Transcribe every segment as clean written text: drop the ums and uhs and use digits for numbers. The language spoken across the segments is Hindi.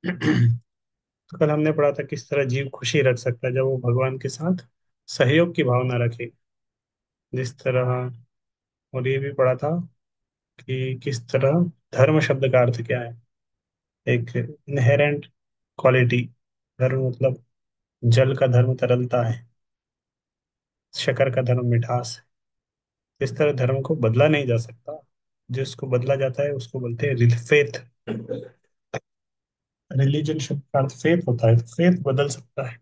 तो कल हमने पढ़ा था किस तरह जीव खुशी रख सकता है जब वो भगवान के साथ सहयोग की भावना रखे। जिस तरह, और ये भी पढ़ा था कि किस तरह धर्म शब्द का अर्थ क्या है। एक इनहेरेंट क्वालिटी। धर्म मतलब जल का धर्म तरलता है, शक्कर का धर्म मिठास है। इस तरह धर्म को बदला नहीं जा सकता। जिसको बदला जाता है उसको बोलते हैं फेथ। रिलीजन शब्द का अर्थ फेथ होता है, तो फेथ बदल सकता है,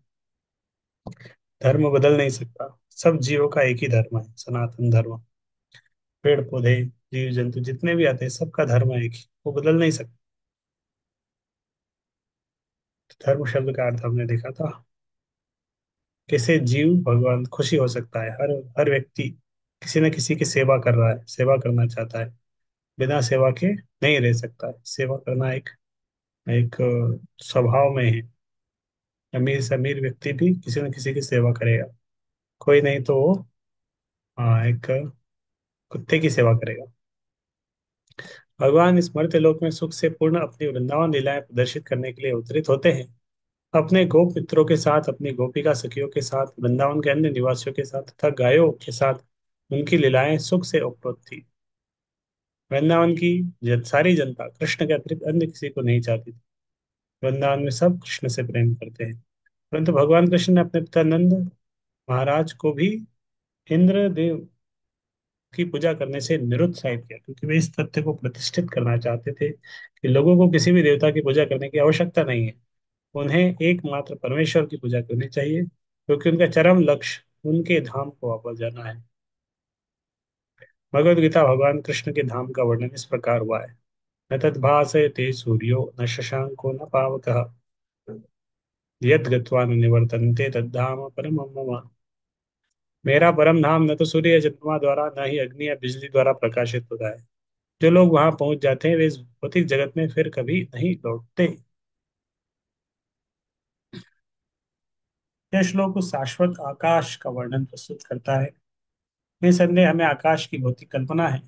धर्म बदल नहीं सकता। सब जीवों का एक ही धर्म है, सनातन धर्म। पेड़ पौधे, जीव जंतु जितने भी आते हैं सबका धर्म है एक ही, वो बदल नहीं सकता। धर्म शब्द का अर्थ हमने देखा था। कैसे जीव भगवान खुशी हो सकता है। हर हर व्यक्ति किसी न किसी की सेवा कर रहा है, सेवा करना चाहता है। बिना सेवा के नहीं रह सकता है। सेवा करना एक एक स्वभाव में है। अमीर से अमीर व्यक्ति भी किसी न किसी की सेवा करेगा। कोई नहीं तो वो, हाँ, एक कुत्ते की सेवा करेगा। भगवान इस मर्त्य लोक में सुख से पूर्ण अपनी वृंदावन लीलाएं प्रदर्शित करने के लिए अवतरित होते हैं। अपने गोप मित्रों के साथ, अपनी गोपिका सखियों के साथ, वृंदावन के अन्य निवासियों के साथ तथा गायों के साथ उनकी लीलाएं सुख से ओतप्रोत थी। वृंदावन की सारी जनता कृष्ण के अतिरिक्त अन्य किसी को नहीं चाहती थी। वृंदावन में सब कृष्ण से प्रेम करते हैं। परंतु भगवान कृष्ण ने अपने पिता नंद महाराज को भी इंद्रदेव की पूजा करने से निरुत्साहित किया, क्योंकि वे इस तथ्य को प्रतिष्ठित करना चाहते थे कि लोगों को किसी भी देवता की पूजा करने की आवश्यकता नहीं है। उन्हें एकमात्र परमेश्वर की पूजा करनी चाहिए, क्योंकि उनका चरम लक्ष्य उनके धाम को वापस जाना है। भगवद गीता भगवान कृष्ण के धाम का वर्णन इस प्रकार हुआ है। न तद्भासयते सूर्यो न शशांको न पावकः यद् गत्वा न निवर्तन्ते तद्धाम परमं मम। मेरा परम धाम न तो सूर्य या चंद्रमा द्वारा, न ही अग्नि या बिजली द्वारा प्रकाशित होता है। जो लोग वहां पहुंच जाते हैं वे इस भौतिक जगत में फिर कभी नहीं लौटते। यह श्लोक उस शाश्वत आकाश का वर्णन प्रस्तुत करता है। निसंदेह हमें आकाश की भौतिक कल्पना है,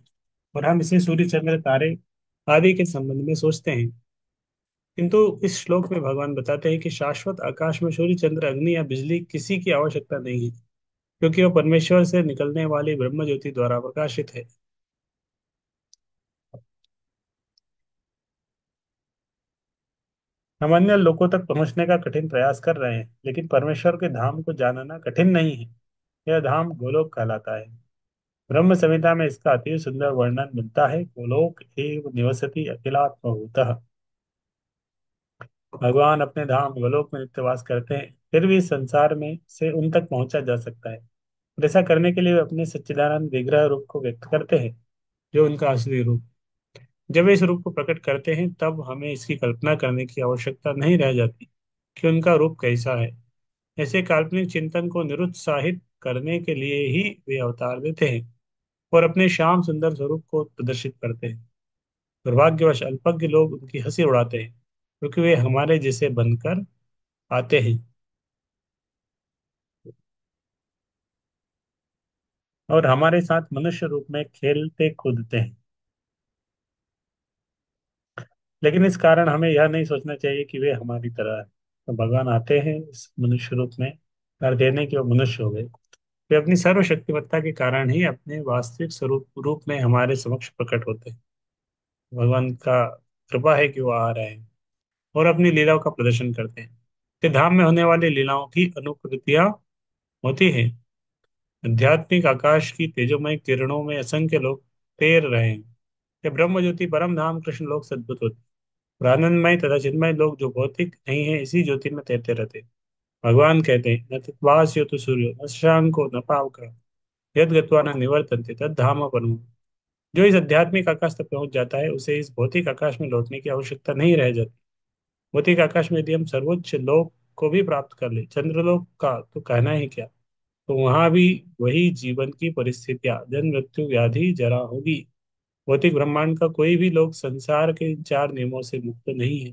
और हम इसे सूर्य चंद्र तारे आदि के संबंध में सोचते हैं। किंतु इस श्लोक में भगवान बताते हैं कि शाश्वत आकाश में सूर्य चंद्र अग्नि या बिजली किसी की आवश्यकता नहीं है, क्योंकि वह परमेश्वर से निकलने वाली ब्रह्म ज्योति द्वारा प्रकाशित है। हम अन्य लोकों तक पहुंचने का कठिन प्रयास कर रहे हैं, लेकिन परमेश्वर के धाम को जानना कठिन नहीं है। यह धाम गोलोक कहलाता है। ब्रह्म संहिता में इसका अति सुंदर वर्णन मिलता है। गोलोक एव निवसति अखिलात्मभूतः। भगवान अपने धाम गोलोक में नित्य वास करते हैं, फिर भी इस संसार में से उन तक पहुंचा जा सकता है। और ऐसा करने के लिए वे अपने सच्चिदानंद विग्रह रूप को व्यक्त करते हैं, जो उनका असली रूप। जब वे इस रूप को प्रकट करते हैं तब हमें इसकी कल्पना करने की आवश्यकता नहीं रह जाती कि उनका रूप कैसा है। ऐसे काल्पनिक चिंतन को निरुत्साहित करने के लिए ही वे अवतार लेते हैं और अपने श्याम सुंदर स्वरूप को प्रदर्शित करते हैं। दुर्भाग्यवश अल्पज्ञ लोग उनकी हंसी उड़ाते हैं, क्योंकि वे हमारे जैसे बनकर आते हैं और हमारे साथ मनुष्य रूप में खेलते कूदते हैं। लेकिन इस कारण हमें यह नहीं सोचना चाहिए कि वे हमारी तरह है। तो भगवान आते हैं इस मनुष्य रूप में कर देने के वो मनुष्य हो गए। वे अपनी सर्वशक्तिमत्ता के कारण ही अपने वास्तविक स्वरूप रूप में हमारे समक्ष प्रकट होते हैं। भगवान का कृपा है कि वो आ रहे हैं और अपनी लीलाओं का प्रदर्शन करते हैं। ते धाम में होने वाली लीलाओं की अनुकृतियां होती हैं। आध्यात्मिक आकाश की तेजोमय किरणों में असंख्य लोग तैर रहे हैं। ये ब्रह्म ज्योति परम धाम कृष्ण लोक से अद्भुत होती है। और आनंदमय तथा चिन्मय लोग जो भौतिक नहीं है इसी ज्योति में तैरते रहते हैं। भगवान कहते हैं, न तत्वास्यो तो सूर्यो न शशांको न पावकः यद गत्वा न निवर्तन्ते तद धाम परमम्। जो इस आध्यात्मिक आकाश तक पहुंच जाता है उसे इस भौतिक आकाश में लौटने की आवश्यकता नहीं रह जाती। भौतिक आकाश में यदि हम सर्वोच्च लोक को भी प्राप्त कर ले, चंद्रलोक का तो कहना ही क्या, तो वहां भी वही जीवन की परिस्थितियां, जन्म मृत्यु व्याधि जरा होगी। भौतिक ब्रह्मांड का कोई भी लोग संसार के इन चार नियमों से मुक्त नहीं है।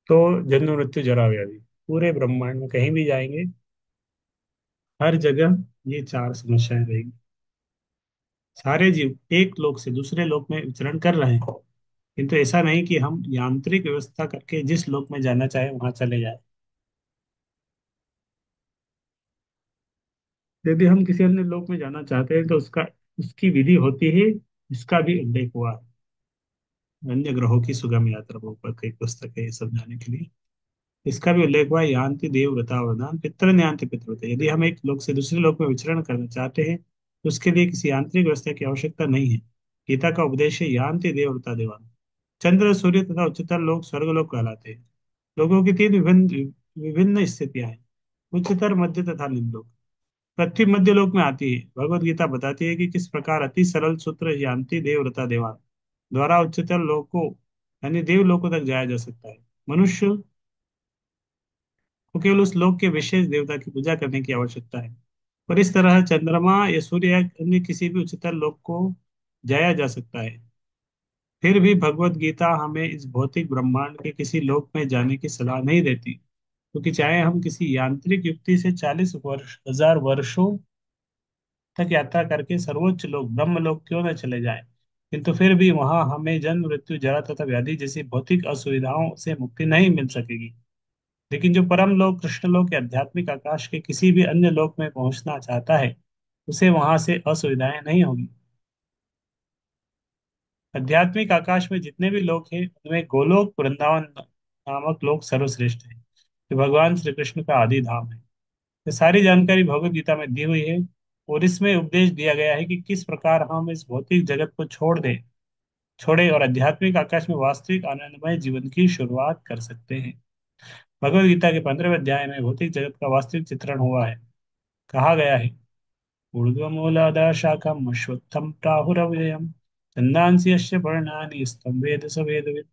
तो जन्म मृत्यु जरा व्याधि, पूरे ब्रह्मांड में कहीं भी जाएंगे, हर जगह ये चार समस्याएं रहेंगी। सारे जीव एक लोक से दूसरे लोक में विचरण कर रहे हैं, किंतु ऐसा नहीं कि हम यांत्रिक व्यवस्था करके जिस लोक में जाना चाहे वहां चले जाए। यदि हम किसी अन्य लोक में जाना चाहते हैं तो उसका उसकी विधि होती है। इसका भी उल्लेख हुआ है। अन्य ग्रहों की सुगम यात्रा वो ऊपर कई पुस्तक है ये समझाने के लिए। इसका भी उल्लेख हुआ है, यान्ति देव व्रता वरदान पितृ यान्ति पितृव्रत। यदि हम एक लोक से दूसरे लोक में विचरण करना चाहते हैं तो उसके लिए किसी यांत्रिक व्यवस्था की आवश्यकता नहीं है। गीता का उपदेश है यान्ति देव व्रता देवान। चंद्र सूर्य तथा उच्चतर लोक स्वर्गलोक कहलाते हैं। लोगों की तीन विभिन्न विभिन्न स्थितियां हैं, उच्चतर मध्य तथा निम्न लोक। पृथ्वी मध्य लोक में आती है। भगवत गीता बताती है कि किस प्रकार अति सरल सूत्र यान्ति देवव्रता देवान द्वारा उच्चतर लोकों यानी देव लोकों तक जाया जा सकता है। मनुष्य को केवल उस लोक के विशेष देवता की पूजा करने की आवश्यकता है। पर इस तरह चंद्रमा या सूर्य या अन्य किसी भी उच्चतर लोक को जाया जा सकता है। फिर भी भगवत गीता हमें इस भौतिक ब्रह्मांड के किसी लोक में जाने की सलाह नहीं देती, क्योंकि चाहे हम किसी यांत्रिक युक्ति से 40,000 वर्षों तक यात्रा करके सर्वोच्च लोक ब्रह्म लोक क्यों न चले जाएं, किंतु फिर भी वहां हमें जन्म मृत्यु जरा तथा व्याधि जैसी भौतिक असुविधाओं से मुक्ति नहीं मिल सकेगी। लेकिन जो परम लोक कृष्ण लोक या आध्यात्मिक आकाश के किसी भी अन्य लोक में पहुंचना चाहता है उसे वहां से असुविधाएं नहीं होगी। आध्यात्मिक आकाश में जितने भी लोक हैं उनमें गोलोक वृंदावन नामक लोक सर्वश्रेष्ठ है, जो भगवान श्री कृष्ण का आदि धाम है। ये सारी जानकारी भगवत गीता में दी हुई है और इसमें उपदेश दिया गया है कि किस प्रकार हम इस भौतिक जगत को छोड़े और आध्यात्मिक आकाश में वास्तविक आनंदमय जीवन की शुरुआत कर सकते हैं। भगवत गीता के 15वें अध्याय में भौतिक जगत का वास्तविक चित्रण हुआ है। कहा गया है, ऊर्ध्वमूलाधा शाखम अश्वत्थम प्राहुरव्ययम छंदांसि यस्य पर्णानि यस्तं वेद स वेदवित्।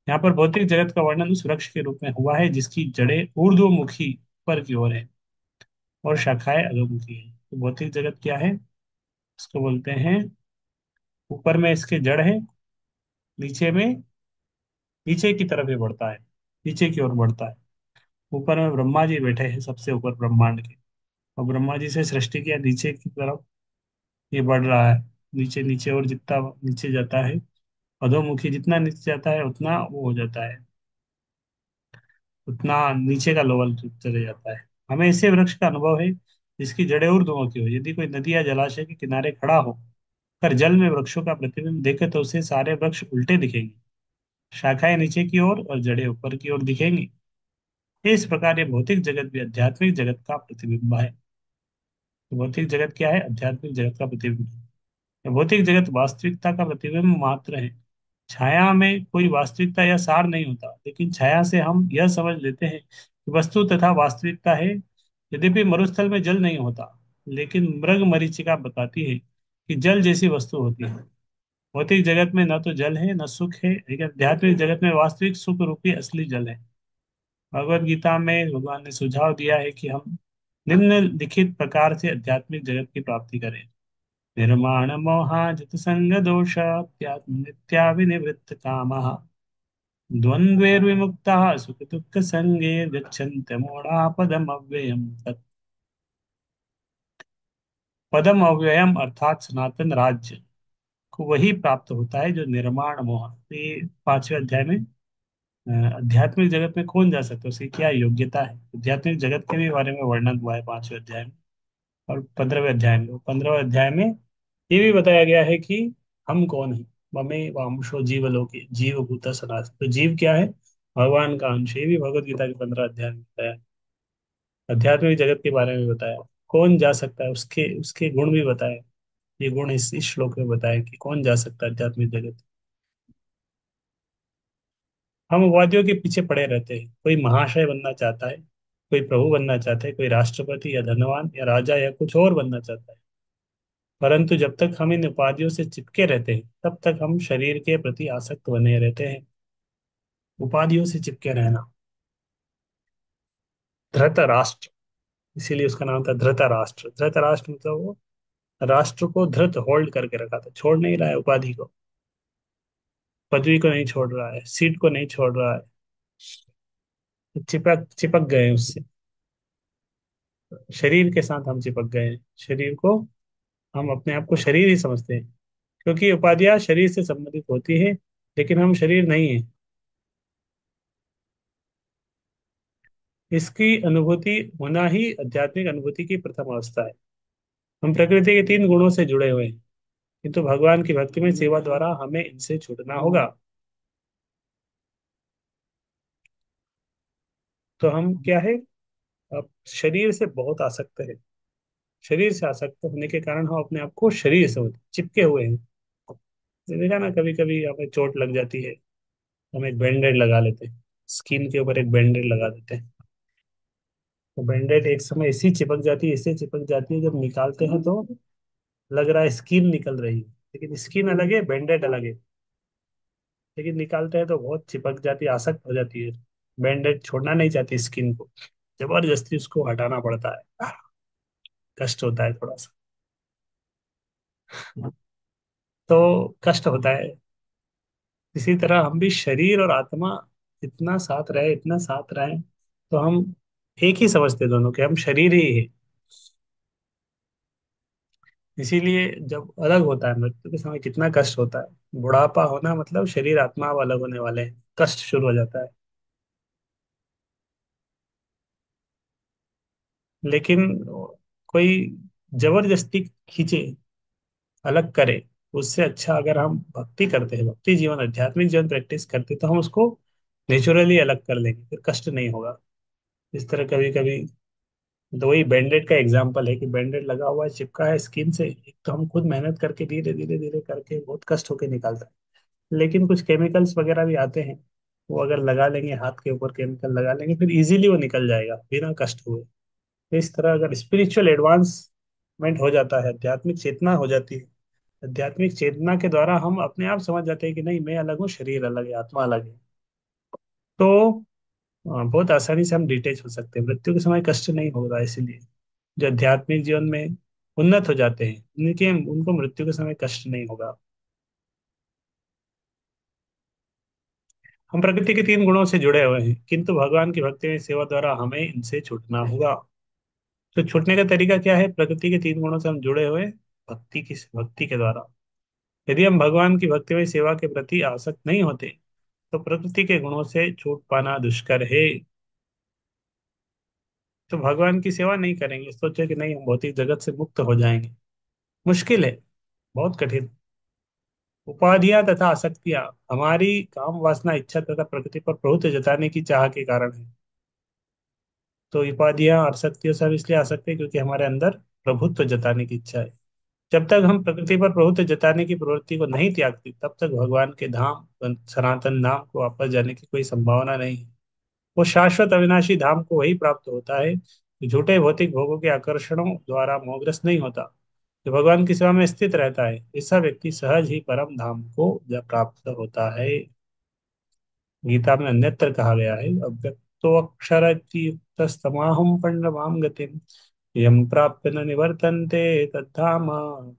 यहाँ पर भौतिक जगत का वर्णन उस वृक्ष के रूप में हुआ है जिसकी जड़ें ऊर्ध्वमुखी ऊपर की ओर है और शाखाएं अधोमुखी है। तो भौतिक जगत क्या है? इसको बोलते हैं, ऊपर में इसके जड़ है, नीचे में नीचे की तरफ ये बढ़ता है, नीचे की ओर बढ़ता है। ऊपर में ब्रह्मा जी बैठे हैं सबसे ऊपर ब्रह्मांड के, और ब्रह्मा जी से सृष्टि किया नीचे की तरफ ये बढ़ रहा है। नीचे नीचे और जितना नीचे जाता है, अधोमुखी जितना नीचे जाता है उतना वो हो जाता है, उतना नीचे का लेवल चले जाता है। हमें ऐसे वृक्ष का अनुभव है जिसकी जड़ें ऊर्ध्वमुखी हो। यदि कोई नदी या जलाशय के किनारे खड़ा हो कर जल में वृक्षों का प्रतिबिंब देखे तो उसे सारे वृक्ष उल्टे दिखेंगे, शाखाएं नीचे की ओर और जड़ें ऊपर की ओर दिखेंगी। इस प्रकार ये भौतिक जगत भी आध्यात्मिक जगत का प्रतिबिंब है। तो भौतिक जगत क्या है? आध्यात्मिक जगत का प्रतिबिंब। ये भौतिक जगत वास्तविकता का प्रतिबिंब मात्र है। छाया में कोई वास्तविकता या सार नहीं होता, लेकिन छाया से हम यह समझ लेते हैं कि वस्तु तथा वास्तविकता है। यद्यपि मरुस्थल में जल नहीं होता, लेकिन मृग मरीचिका बताती है कि जल जैसी वस्तु होती है। भौतिक जगत में न तो जल है न सुख है, लेकिन आध्यात्मिक जगत में वास्तविक सुख रूपी असली जल है। भगवत गीता में भगवान ने सुझाव दिया है कि हम निम्नलिखित प्रकार से आध्यात्मिक जगत की प्राप्ति करें। निर्माण मोहाजित संग दोष त्यात्म नित्याभिनिवृत्त कामः द्वन्द्वैर्विमुक्ताः सुख दुःख संगे गच्छन्त्यमूढाः पदम अव्ययम् तत्। पदम अव्ययम अर्थात सनातन राज्य को वही प्राप्त होता है जो निर्माण मोह। तो ये 5वें अध्याय में आध्यात्मिक जगत में कौन जा सकता है, उसकी क्या योग्यता है, आध्यात्मिक जगत के भी बारे में वर्णन हुआ है 5वें अध्याय में। और 15वें अध्याय में, 15वें अध्याय में ये भी बताया गया है कि हम कौन है। ममे वांशो जीवलोके जीवभूत सनातन। तो जीव क्या है? भगवान का अंश। ये भी भगवत गीता के 15 अध्याय में बताया। आध्यात्मिक जगत के बारे में बताया, कौन जा सकता है, उसके उसके गुण भी बताए। ये गुण इस श्लोक में बताया कि कौन जा सकता है आध्यात्मिक जगत। हम उपाधियों के पीछे पड़े रहते हैं। कोई महाशय बनना चाहता है, कोई प्रभु बनना चाहता है, कोई राष्ट्रपति या धनवान या राजा या कुछ और बनना चाहता है। परंतु जब तक हम इन उपाधियों से चिपके रहते हैं तब तक हम शरीर के प्रति आसक्त बने रहते हैं। उपाधियों से चिपके रहना। धृत राष्ट्र, इसीलिए उसका नाम था धृतराष्ट्र। धृतराष्ट्र मतलब वो राष्ट्र को धृत होल्ड करके रखा था, छोड़ नहीं रहा है उपाधि को, पदवी को नहीं छोड़ रहा है, सीट को नहीं छोड़ रहा है। चिपक चिपक गए हैं उससे। शरीर के साथ हम चिपक गए हैं। शरीर को, हम अपने आप को शरीर ही समझते हैं, क्योंकि उपाधियां शरीर से संबंधित होती है। लेकिन हम शरीर नहीं है। इसकी अनुभूति होना ही आध्यात्मिक अनुभूति की प्रथम अवस्था है। हम प्रकृति के तीन गुणों से जुड़े हुए हैं, किंतु भगवान की भक्ति में सेवा द्वारा हमें इनसे छूटना होगा। तो हम क्या है, अब शरीर से बहुत आसक्त है। शरीर से आसक्त होने के कारण हम अपने आप को शरीर से चिपके हुए हैं। ये देखा ना, कभी कभी हमें चोट लग जाती है, हम एक बैंडेड लगा लेते हैं, स्किन के ऊपर एक बैंडेड लगा देते हैं। तो बैंडेड एक समय ऐसी चिपक जाती है, ऐसे चिपक जाती है, जब निकालते हैं तो लग रहा है स्किन निकल रही है, लेकिन स्किन अलग है, बैंडेड अलग है। लेकिन निकालते हैं तो बहुत चिपक जाती है, आसक्त हो जाती है। बैंडेड छोड़ना नहीं चाहती स्किन को, जबरदस्ती उसको हटाना पड़ता है। कष्ट होता है थोड़ा सा। तो कष्ट होता है। इसी तरह हम भी शरीर और आत्मा इतना साथ रहे, इतना साथ रहे, तो हम एक ही समझते दोनों के, हम शरीर ही है। इसीलिए जब अलग होता है मृत्यु के समय कितना कष्ट होता है। बुढ़ापा होना मतलब शरीर आत्मा अब अलग होने वाले हैं, कष्ट शुरू हो जाता है। लेकिन कोई जबरदस्ती खींचे, अलग करे, उससे अच्छा अगर हम भक्ति करते हैं, भक्ति जीवन, आध्यात्मिक जीवन प्रैक्टिस करते हैं, तो हम उसको नेचुरली अलग कर लेंगे, फिर कष्ट नहीं होगा। इस तरह कभी कभी, तो वही बैंडेड का एग्जांपल है कि बैंडेड लगा हुआ है, चिपका है स्किन से, एक तो हम खुद मेहनत करके धीरे धीरे धीरे करके बहुत कष्ट होके निकालता है। लेकिन कुछ केमिकल्स वगैरह भी आते हैं, वो अगर लगा लेंगे, हाथ के ऊपर केमिकल लगा लेंगे, फिर इजीली वो निकल जाएगा बिना कष्ट हुए। तो इस तरह अगर स्पिरिचुअल एडवांसमेंट हो जाता है, आध्यात्मिक चेतना हो जाती है, आध्यात्मिक चेतना के द्वारा हम अपने आप समझ जाते हैं कि नहीं, मैं अलग हूँ, शरीर अलग है, आत्मा अलग है। तो बहुत आसानी से हम डिटेच हो सकते हैं, मृत्यु के समय कष्ट नहीं होगा। इसीलिए जो आध्यात्मिक जीवन में उन्नत हो जाते हैं, उनके उनको मृत्यु के समय कष्ट नहीं होगा। हम प्रकृति के तीन गुणों से जुड़े हुए हैं, किंतु भगवान की भक्ति में सेवा द्वारा हमें इनसे छूटना होगा। तो छूटने का तरीका क्या है? प्रकृति के तीन गुणों से हम जुड़े हुए हैं, भक्ति के द्वारा। यदि हम भगवान की भक्ति में सेवा के प्रति आसक्त नहीं होते, तो प्रकृति के गुणों से छूट पाना दुष्कर है। तो भगवान की सेवा नहीं करेंगे, सोचे कि नहीं हम भौतिक जगत से मुक्त हो जाएंगे, मुश्किल है, बहुत कठिन। उपाधियां तथा आसक्तियां हमारी काम वासना, इच्छा तथा प्रकृति पर प्रभुत्व जताने की चाह के कारण है। तो उपाधियां और आसक्तियों सब इसलिए आ सकते हैं क्योंकि हमारे अंदर प्रभुत्व जताने की इच्छा है। जब तक हम प्रकृति पर प्रभुत्व जताने की प्रवृत्ति को नहीं त्यागते, तब तक भगवान के धाम, सनातन धाम को वापस जाने की कोई संभावना नहीं है। वो शाश्वत अविनाशी धाम को वही प्राप्त होता है जो झूठे भौतिक भोगों के आकर्षणों द्वारा मोहग्रस्त नहीं होता, जो भगवान की सेवा में स्थित रहता है। ऐसा व्यक्ति सहज ही परम धाम को प्राप्त होता है। गीता में अन्यत्र कहा गया है, अव्यक्तो अक्षरयुक्तस्तमाहं पंडवाम गतिम यम प्राप्य न निवर्तन्ते तद्धाम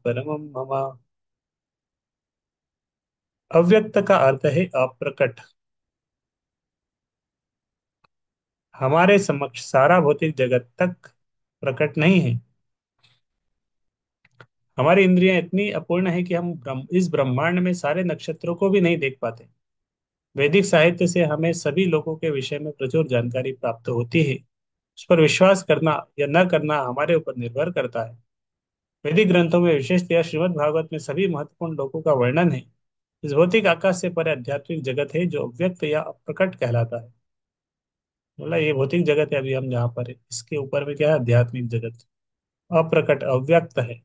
परमं मम। अव्यक्त का अर्थ है अप्रकट। हमारे समक्ष सारा भौतिक जगत तक प्रकट नहीं है। हमारी इंद्रियां इतनी अपूर्ण है कि हम इस ब्रह्मांड में सारे नक्षत्रों को भी नहीं देख पाते। वैदिक साहित्य से हमें सभी लोगों के विषय में प्रचुर जानकारी प्राप्त होती है। उस पर विश्वास करना या न करना हमारे ऊपर निर्भर करता है। वैदिक ग्रंथों में, विशेषतया श्रीमद् भागवत में, सभी महत्वपूर्ण लोकों का वर्णन है। इस भौतिक आकाश से परे आध्यात्मिक जगत है जो अव्यक्त या अप्रकट कहलाता है। मतलब ये भौतिक जगत है अभी हम जहाँ पर है, इसके ऊपर में क्या है? आध्यात्मिक जगत अप्रकट अव्यक्त है।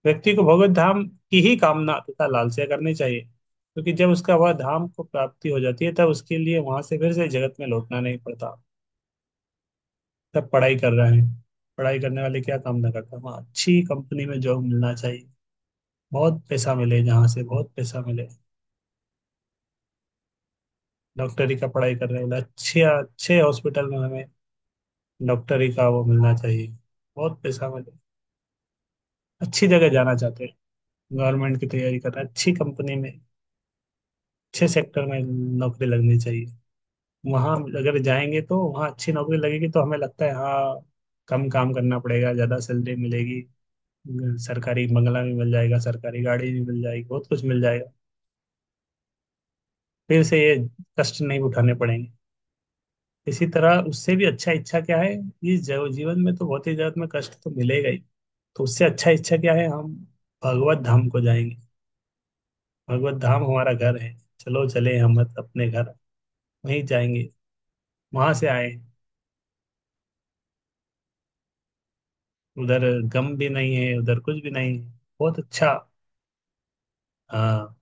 व्यक्ति को भगवत धाम की ही कामना तथा लालसा करनी चाहिए, क्योंकि जब उसका वह धाम को प्राप्ति हो जाती है, तब उसके लिए वहां से फिर से जगत में लौटना नहीं पड़ता। तब पढ़ाई कर रहे हैं, पढ़ाई करने वाले क्या कामना करता है? वहाँ अच्छी कंपनी में जॉब मिलना चाहिए, बहुत पैसा मिले, जहाँ से बहुत पैसा मिले। डॉक्टरी का पढ़ाई कर रहे हैं, अच्छे अच्छे हॉस्पिटल में हमें डॉक्टरी का वो मिलना चाहिए, बहुत पैसा मिले। अच्छी जगह जाना चाहते हैं, गवर्नमेंट की तैयारी कर रहे हैं, अच्छी कंपनी में, अच्छे सेक्टर में नौकरी लगनी चाहिए। वहाँ अगर जाएंगे तो वहाँ अच्छी नौकरी लगेगी, तो हमें लगता है हाँ, कम काम करना पड़ेगा, ज़्यादा सैलरी मिलेगी, सरकारी बंगला भी मिल जाएगा, सरकारी गाड़ी भी मिल जाएगी, बहुत कुछ मिल जाएगा। फिर से ये कष्ट नहीं उठाने पड़ेंगे। इसी तरह उससे भी अच्छा इच्छा क्या है, इस जीवन में तो भौतिक जगत में कष्ट तो मिलेगा ही, तो उससे अच्छा इच्छा क्या है, हम भगवत धाम को जाएंगे। भगवत धाम हमारा घर है, चलो चले हम अपने घर, वहीं जाएंगे, वहां से आए। उधर गम भी नहीं है, उधर कुछ भी नहीं है, बहुत अच्छा। हाँ,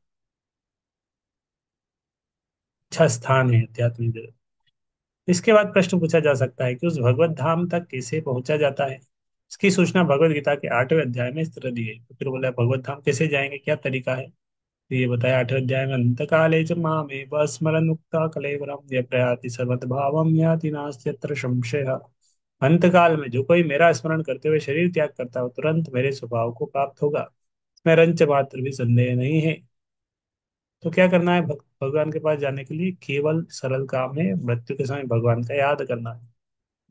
अच्छा स्थान है आध्यात्मिक जगत। इसके बाद प्रश्न पूछा जा सकता है कि उस भगवत धाम तक कैसे पहुंचा जाता है। इसकी सूचना भगवत गीता के 8वें अध्याय में इस तरह दी है। तो फिर बोला भगवत धाम कैसे जाएंगे, क्या तरीका है। तो ये बताया 8वें अध्याय में, अंत काले च मामेव स्मरन् मुक्ता कलेवरम ये प्रयाति सर्वतभावम याति नास्त्यत्र संशय। अंत काल में जो कोई मेरा स्मरण करते हुए शरीर त्याग करता है, वो तुरंत मेरे स्वभाव को प्राप्त होगा, इसमें रंच मात्र भी संदेह नहीं है। तो क्या करना है, भगवान के पास जाने के लिए केवल सरल काम है, मृत्यु के समय भगवान का याद करना है।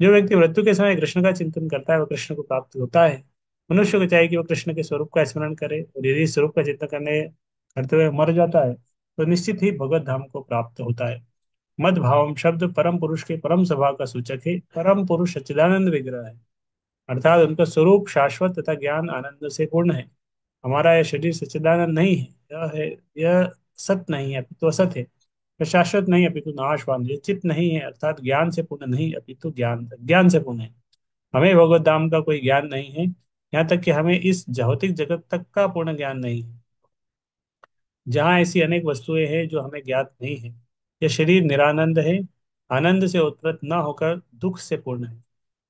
जो व्यक्ति मृत्यु के समय कृष्ण का चिंतन करता है, वो कृष्ण को प्राप्त होता है। मनुष्य को चाहिए कि वो कृष्ण के स्वरूप का स्मरण करे, और यदि इस स्वरूप का चिंतन करते हुए मर जाता है, तो निश्चित ही भगवत धाम को प्राप्त होता है। मद भावम शब्द परम पुरुष के परम स्वभाव का सूचक है। परम पुरुष सच्चिदानंद विग्रह है, अर्थात उनका स्वरूप शाश्वत तथा ज्ञान आनंद से पूर्ण है। हमारा यह शरीर सच्चिदानंद नहीं है, यह सत नहीं है अपितु असत है। यह शाश्वत नहीं अपितु नाशवान, ये चित नहीं है अर्थात ज्ञान से पूर्ण नहीं अपितु ज्ञान ज्ञान से पूर्ण है। हमें भगवत धाम का कोई ज्ञान नहीं है, यहाँ तक कि हमें इस भौतिक जगत तक का पूर्ण ज्ञान नहीं है, जहाँ ऐसी अनेक वस्तुएं हैं जो हमें ज्ञात नहीं है। यह शरीर निरानंद है, आनंद से उत्पन्न न होकर दुख से पूर्ण है।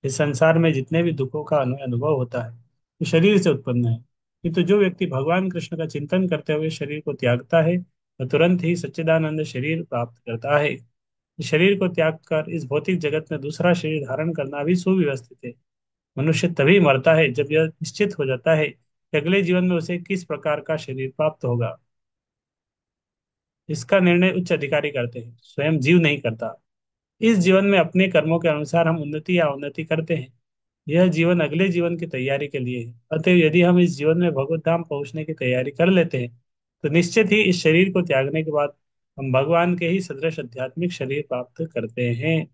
इस संसार में जितने भी दुखों का अनुभव होता है, वो शरीर से उत्पन्न है। किंतु जो व्यक्ति भगवान कृष्ण का चिंतन करते हुए शरीर को त्यागता है, वह तुरंत ही सच्चिदानंद शरीर प्राप्त करता है। इस शरीर को त्याग कर इस भौतिक जगत में दूसरा शरीर धारण करना भी सुव्यवस्थित है। मनुष्य तभी मरता है जब यह निश्चित हो जाता है कि अगले जीवन में उसे किस प्रकार का शरीर प्राप्त होगा। इसका निर्णय उच्च अधिकारी करते हैं, स्वयं जीव नहीं करता। इस जीवन में अपने कर्मों के अनुसार हम उन्नति या अवनति करते हैं। यह जीवन अगले जीवन की तैयारी के लिए है। अतः यदि हम इस जीवन में भगवत धाम पहुंचने की तैयारी कर लेते हैं, तो निश्चित ही इस शरीर को त्यागने के बाद हम भगवान के ही सदृश आध्यात्मिक शरीर प्राप्त करते हैं।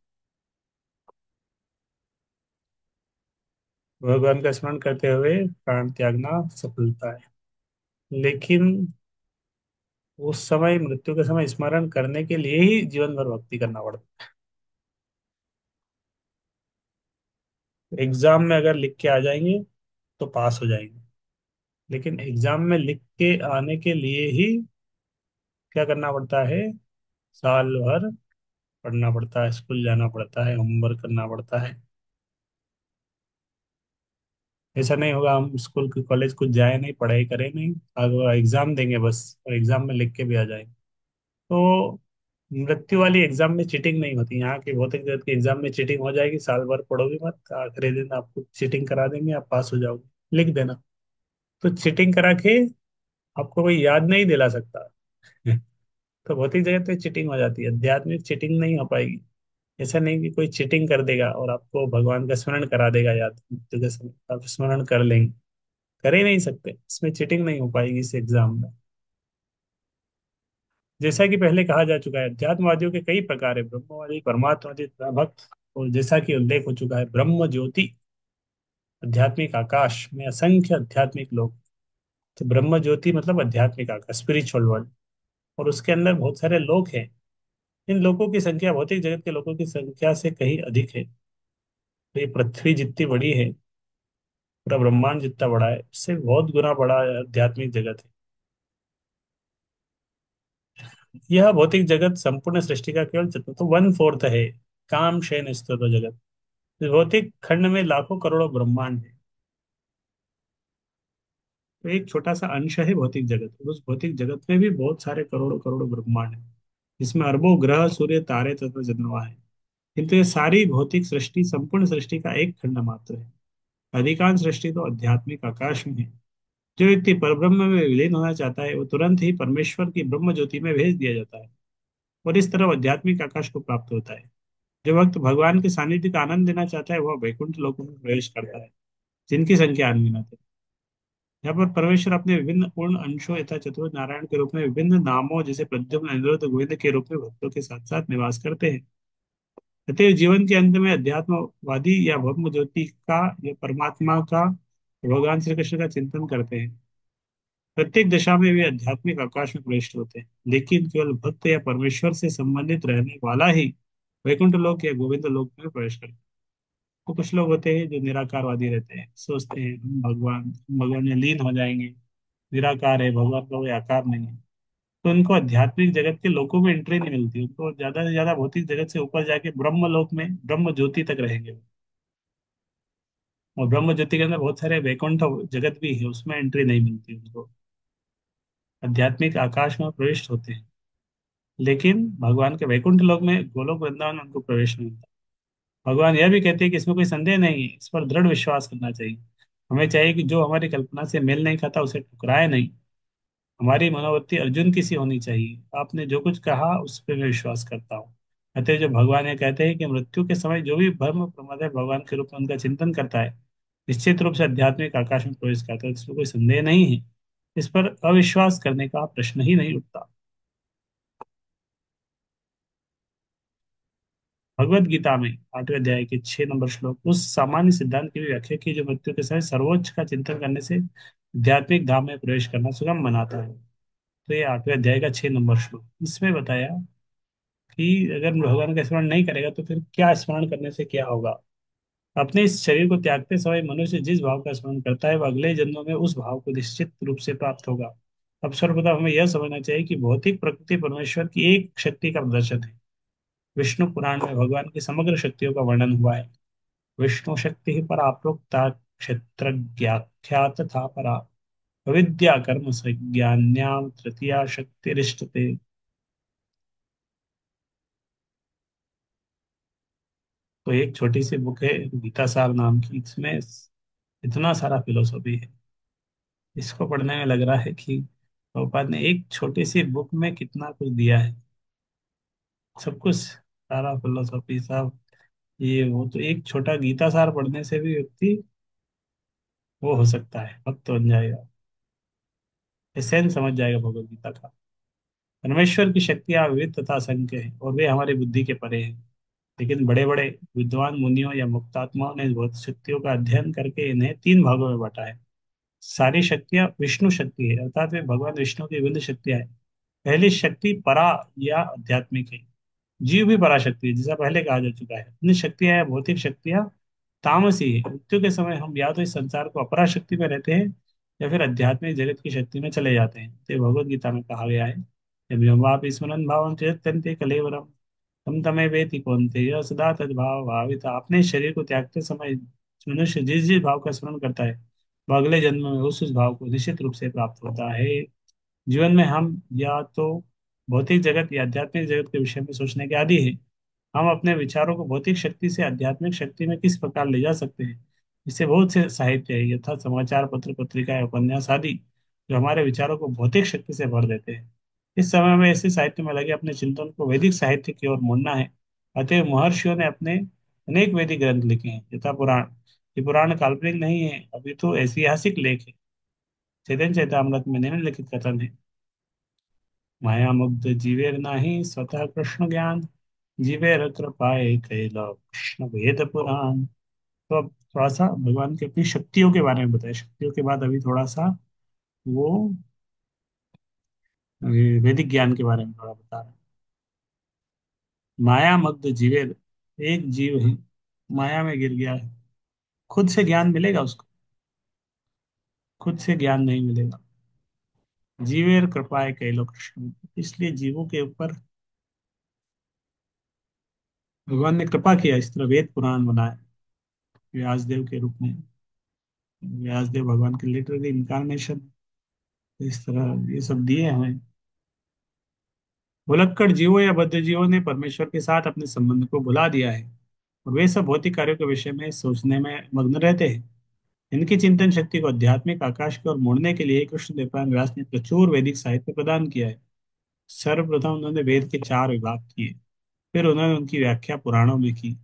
भगवान का स्मरण करते हुए प्राण त्यागना सफलता है। लेकिन उस समय, मृत्यु के समय स्मरण करने के लिए ही जीवन भर भक्ति करना पड़ता है। एग्जाम में अगर लिख के आ जाएंगे तो पास हो जाएंगे, लेकिन एग्जाम में लिख के आने के लिए ही क्या करना पड़ता है, साल भर पढ़ना पड़ता है, स्कूल जाना पड़ता है, होमवर्क करना पड़ता है। ऐसा नहीं होगा हम स्कूल के कॉलेज कुछ जाए नहीं, पढ़ाई करें नहीं, अगर एग्जाम देंगे बस और एग्जाम में लिख के भी आ जाएंगे। तो मृत्यु वाली एग्जाम में चीटिंग नहीं होती। यहाँ की भौतिक जगत की एग्जाम में चीटिंग हो जाएगी, साल भर पढ़ोगे मत, आखिरी दिन आपको चीटिंग करा देंगे, आप पास हो जाओगे, लिख देना। तो चीटिंग करा के आपको कोई याद नहीं दिला सकता। तो भौतिक जगत में चीटिंग हो जाती है, आध्यात्मिक चीटिंग नहीं हो पाएगी। ऐसा नहीं कि कोई चीटिंग कर देगा और आपको भगवान का स्मरण करा देगा, याद मृत्यु के समय आप स्मरण कर लेंगे, कर ही नहीं सकते, इसमें चीटिंग नहीं हो पाएगी इस एग्जाम में। जैसा कि पहले कहा जा चुका है, अध्यात्मवादियों के कई प्रकार है, ब्रह्मवादी, परमात्मवादी, भक्त। और जैसा कि उल्लेख हो चुका है, ब्रह्म ज्योति, आध्यात्मिक आकाश में असंख्य आध्यात्मिक लोग। तो ब्रह्म ज्योति मतलब आध्यात्मिक आकाश, स्पिरिचुअल वर्ल्ड, और उसके अंदर बहुत सारे लोग हैं। इन लोगों की संख्या भौतिक जगत के लोगों की संख्या से कहीं अधिक है। तो ये पृथ्वी जितनी बड़ी है, पूरा ब्रह्मांड जितना बड़ा है, उससे बहुत गुना बड़ा आध्यात्मिक जगत है। यह भौतिक जगत संपूर्ण सृष्टि का केवल चतुर्थ 1/4 है। काम शयन स्थित जगत, इस भौतिक खंड में लाखों करोड़ों ब्रह्मांड है। तो एक छोटा सा अंश है भौतिक जगत, और उस भौतिक जगत में भी बहुत सारे करोड़ों करोड़ों ब्रह्मांड है, जिसमें अरबों ग्रह, सूर्य, तारे तथा चंद्रमा है। किंतु ये सारी भौतिक सृष्टि संपूर्ण सृष्टि का एक खंड मात्र है। अधिकांश सृष्टि तो आध्यात्मिक आकाश में है। जो व्यक्ति परब्रह्म में विलीन होना चाहता है, वो तुरंत ही परमेश्वर की ब्रह्म ज्योति में भेज दिया जाता है, और इस तरह आध्यात्मिक आकाश को प्राप्त होता है। जो भक्त भगवान के सानिध्य का आनंद लेना चाहता है, वह वैकुंठ लोकों में प्रवेश करता है, जिनकी संख्या अनगिनत है। यहाँ पर परमेश्वर अपने विभिन्न पूर्ण अंशों यथा चतुर्थ नारायण के रूप में विभिन्न नामों जैसे प्रद्युम्न अनिरुद्ध गोविंद के रूप में भक्तों के साथ साथ निवास करते हैं। अतः जीवन के अंत में अध्यात्मवादी या ब्रह्म ज्योति का या परमात्मा का भगवान श्री कृष्ण का चिंतन करते हैं। प्रत्येक दशा में वे आध्यात्मिक आकाश में प्रविष्ट होते हैं, लेकिन केवल भक्त या परमेश्वर से संबंधित रहने वाला ही वैकुंठ लोक या गोविंद लोक में प्रवेश करता है। तो कुछ लोग होते हैं जो निराकारवादी रहते हैं, सोचते हैं हम भगवान में लीन हो जाएंगे, निराकार है, भगवान का कोई आकार नहीं है। तो उनको आध्यात्मिक जगत के लोकों में एंट्री नहीं मिलती, उनको ज्यादा से ज्यादा भौतिक जगत से ऊपर जाके ब्रह्म लोक में ब्रह्म ज्योति तक रहेंगे वो। और ब्रह्म ज्योति के अंदर बहुत सारे वैकुंठ जगत भी है, उसमें एंट्री नहीं मिलती उनको। आध्यात्मिक आकाश में प्रविष्ट होते हैं, लेकिन भगवान के वैकुंठ लोक में गोलोक वृंदावन में उनको प्रवेश नहीं मिलता। भगवान यह भी कहते हैं कि इसमें कोई संदेह नहीं है, इस पर दृढ़ विश्वास करना चाहिए। हमें चाहिए कि जो हमारी कल्पना से मेल नहीं खाता उसे ठुकराए नहीं। हमारी मनोवृत्ति अर्जुन की सी होनी चाहिए, आपने जो कुछ कहा उस पर मैं विश्वास करता हूँ। अतः जो भगवान ये कहते हैं कि मृत्यु के समय जो भी भ्रम प्रमाद है भगवान के रूप में उनका चिंतन करता है, निश्चित रूप से आध्यात्मिक आकाश में प्रवेश करता है, इसमें कोई संदेह नहीं है। इस पर अविश्वास करने का प्रश्न ही नहीं उठता। भगवत गीता में 8वें अध्याय के 6 नंबर श्लोक उस सामान्य सिद्धांत की भी व्याख्या की जो मृत्यु के समय सर्वोच्च का चिंतन करने से आध्यात्मिक धाम में प्रवेश करना सुगम बनाता है। तो ये 8वें अध्याय का 6 नंबर श्लोक इसमें बताया कि अगर भगवान का स्मरण नहीं करेगा तो फिर क्या स्मरण करने से क्या होगा। अपने इस शरीर को त्यागते समय मनुष्य जिस भाव का स्मरण करता है वह अगले जन्मों में उस भाव को निश्चित रूप से प्राप्त होगा। अब सर्वप्रथम हमें यह समझना चाहिए कि भौतिक प्रकृति परमेश्वर की एक शक्ति का प्रदर्शन है। विष्णु पुराण में भगवान की समग्र शक्तियों का वर्णन हुआ है। विष्णु शक्ति ही परा प्रोक्ता क्षेत्रज्ञाख्या तथा परा अविद्या कर्म संज्ञान्याम तृतीया शक्तिरिष्टते। तो एक छोटी सी बुक है गीता सार नाम की, इसमें इतना सारा फिलोसॉफी है। इसको पढ़ने में लग रहा है कि प्रभुपाद ने एक छोटी सी बुक में कितना कुछ दिया है। सब कुछ, सारा फिलोसॉफी सब, ये वो, तो एक छोटा गीता सार पढ़ने से भी व्यक्ति वो हो सकता है, भक्त बन जाएगा, एसेंस समझ जाएगा भगवत गीता का। परमेश्वर की शक्तियां विविध तथा असंख्य हैं और वे हमारी बुद्धि के परे हैं। लेकिन बड़े बड़े विद्वान मुनियों या मुक्तात्माओं ने भौत शक्तियों का अध्ययन करके इन्हें 3 भागों में बांटा है। सारी शक्तियां विष्णु शक्ति है, अर्थात वे भगवान विष्णु की विभिन्न शक्तियां हैं। पहली शक्ति परा या आध्यात्मिक है। जीव भी पराशक्ति है, जैसा पहले कहा जा चुका है। अन्य शक्तियां या भौतिक शक्तियां तामसी है। मृत्यु के समय हम या तो इस संसार को अपरा शक्ति में रहते हैं या फिर आध्यात्मिक जगत की शक्ति में चले जाते हैं। तो भगवत गीता में कहा गया है, यदि हम आप स्मरण भावम चेतन्ते कलेवरम तम तमे वेति कौन्ते यह सदा तद्भाव भावित। अपने शरीर को त्यागते समय मनुष्य जिस जिस भाव का स्मरण करता है वह अगले जन्म में उस भाव को निश्चित रूप से प्राप्त होता है। जीवन में हम या तो भौतिक जगत या आध्यात्मिक जगत के विषय में सोचने के आदी हैं। हम अपने विचारों को भौतिक शक्ति से आध्यात्मिक शक्ति में किस प्रकार ले जा सकते हैं, इससे बहुत से साहित्य है, यथा समाचार पत्र पत्रिकाएं उपन्यास आदि, जो हमारे विचारों को भौतिक शक्ति से भर देते हैं। इस समय में ऐसे साहित्य में लगे अपने चिंतन को वैदिक साहित्य की ओर मोड़ना है। अतः महर्षियों ने अपने अनेक वैदिक ग्रंथ लिखे हैं, यथा पुराण। ये पुराण काल्पनिक नहीं है, अभी तो ऐतिहासिक लेख है। चैतन्य चैतामृत में निम्नलिखित कथन है, माया मुग्ध जीवेर नाही स्वतः कृष्ण ज्ञान, जीवेर कृपाए कैला कृष्ण वेद पुराण। तो अब थोड़ा सा भगवान की अपनी शक्तियों के बारे में बताया, शक्तियों के बाद अभी थोड़ा सा वो वैदिक ज्ञान के बारे में थोड़ा बता रहे हैं। माया मग्ध जीवेर, एक जीव है माया में गिर गया है, खुद से ज्ञान मिलेगा उसको? खुद से ज्ञान नहीं मिलेगा। जीवेर कृपाए कैलो कृष्ण, इसलिए जीवों के ऊपर भगवान ने कृपा किया, इस तरह वेद पुराण बनाए व्यासदेव के रूप में। व्यासदेव भगवान के लिटरली इनकारनेशन, इस तरह ये सब दिए हमें। भुलक्कड़ जीवों या बद्ध जीवों ने परमेश्वर के साथ अपने संबंध को भुला दिया है और वे सब भौतिक कार्यों के विषय में सोचने में मग्न रहते हैं। इनकी चिंतन शक्ति को आध्यात्मिक आकाश की ओर मोड़ने के लिए कृष्ण देवपान व्यास ने प्रचुर वैदिक साहित्य प्रदान किया है। सर्वप्रथम उन्होंने वेद के 4 विभाग किए, फिर उन्होंने उनकी व्याख्या पुराणों में की।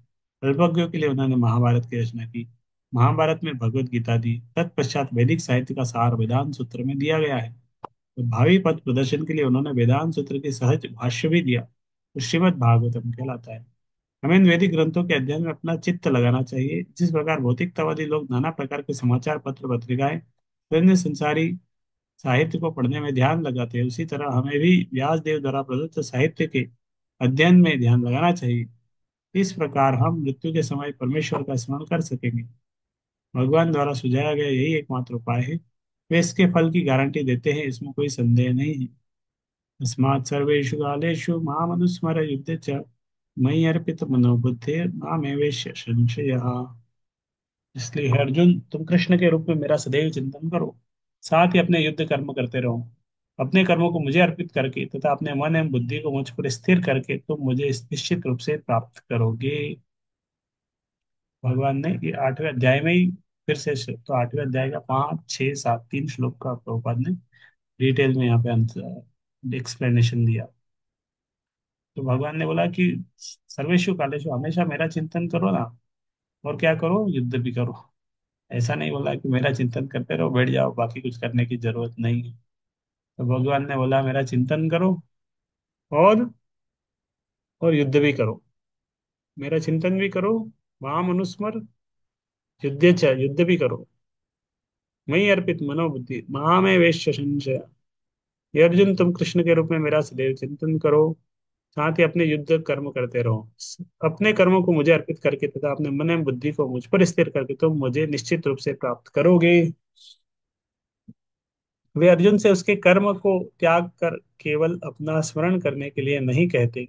अल्पज्ञों के लिए उन्होंने महाभारत की रचना की। महाभारत में भगवत गीता दी, तत्पश्चात वैदिक साहित्य का सार वेदांत सूत्र में दिया गया है। तो भावी पद प्रदर्शन के लिए उन्होंने वेदांत सूत्र के सहज भाष्य भी दिया, तो श्रीमद् भागवतम कहलाता है। हमें इन वैदिक ग्रंथों के अध्ययन में अपना चित्त लगाना चाहिए। जिस प्रकार भौतिकतावादी लोग नाना प्रकार के समाचार पत्र पत्रिकाएं अन्य संसारी साहित्य को पढ़ने में ध्यान लगाते हैं, उसी तरह हमें भी व्यास देव द्वारा प्रदत्त साहित्य के अध्ययन में ध्यान लगाना चाहिए। इस प्रकार हम मृत्यु के समय परमेश्वर का स्मरण कर सकेंगे। भगवान द्वारा सुझाया गया यही एकमात्र उपाय है। वे इसके फल की गारंटी देते हैं, इसमें कोई संदेह नहीं है। तस्मात् सर्वेषु कालेषु मामनुस्मर युद्धे च मयि अर्पित मनोबुद्धि मामेवेश्य संशयः। इसलिए हे अर्जुन, तुम कृष्ण के रूप में मेरा सदैव चिंतन करो, साथ ही अपने युद्ध कर्म करते रहो। अपने कर्मों को मुझे अर्पित करके तथा अपने मन एवं बुद्धि को मुझ पर स्थिर करके तुम मुझे इस निश्चित रूप से प्राप्त करोगे। भगवान ने ये 8वें अध्याय में ही फिर से, तो 8वें अध्याय का 5, 6, 7 तीन श्लोक का प्रभुपाद ने डिटेल में यहाँ पे एक्सप्लेनेशन दिया। तो भगवान ने बोला कि सर्वेषु कालेषु, हमेशा मेरा चिंतन करो ना, और क्या करो, युद्ध भी करो। ऐसा नहीं बोला कि मेरा चिंतन करते रहो बैठ जाओ, बाकी कुछ करने की जरूरत नहीं है। तो भगवान ने बोला मेरा चिंतन करो, और युद्ध भी करो। मेरा चिंतन भी करो, माम अनुस्मर, युद्ध भी करो। मई अर्पित मनोबुद्धि महामय वेश्य संशय। ये अर्जुन, तुम कृष्ण के रूप में मेरा सदैव चिंतन करो, साथ ही अपने युद्ध कर्म करते रहो। अपने कर्मों को मुझे अर्पित करके तथा अपने मन एवं बुद्धि को मुझ पर स्थिर करके तुम मुझे निश्चित रूप से प्राप्त करोगे। वे अर्जुन से उसके कर्म को त्याग कर केवल अपना स्मरण करने के लिए नहीं कहते।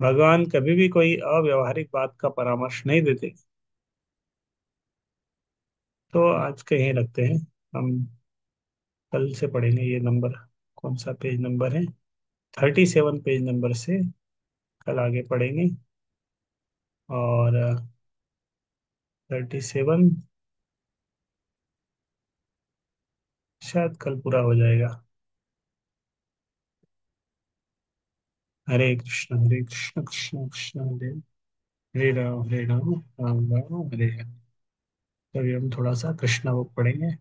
भगवान कभी भी कोई अव्यवहारिक बात का परामर्श नहीं देते। तो आज के यहीं रखते हैं। हम कल से पढ़ेंगे ये नंबर, कौन सा पेज नंबर है, 37 पेज नंबर से कल आगे पढ़ेंगे। और 37 शायद कल पूरा हो जाएगा। हरे कृष्ण कृष्ण कृष्ण हरे हरे राम राम राम राम हरे हरे। तभी हम थोड़ा सा कृष्णा बुक पढ़ेंगे।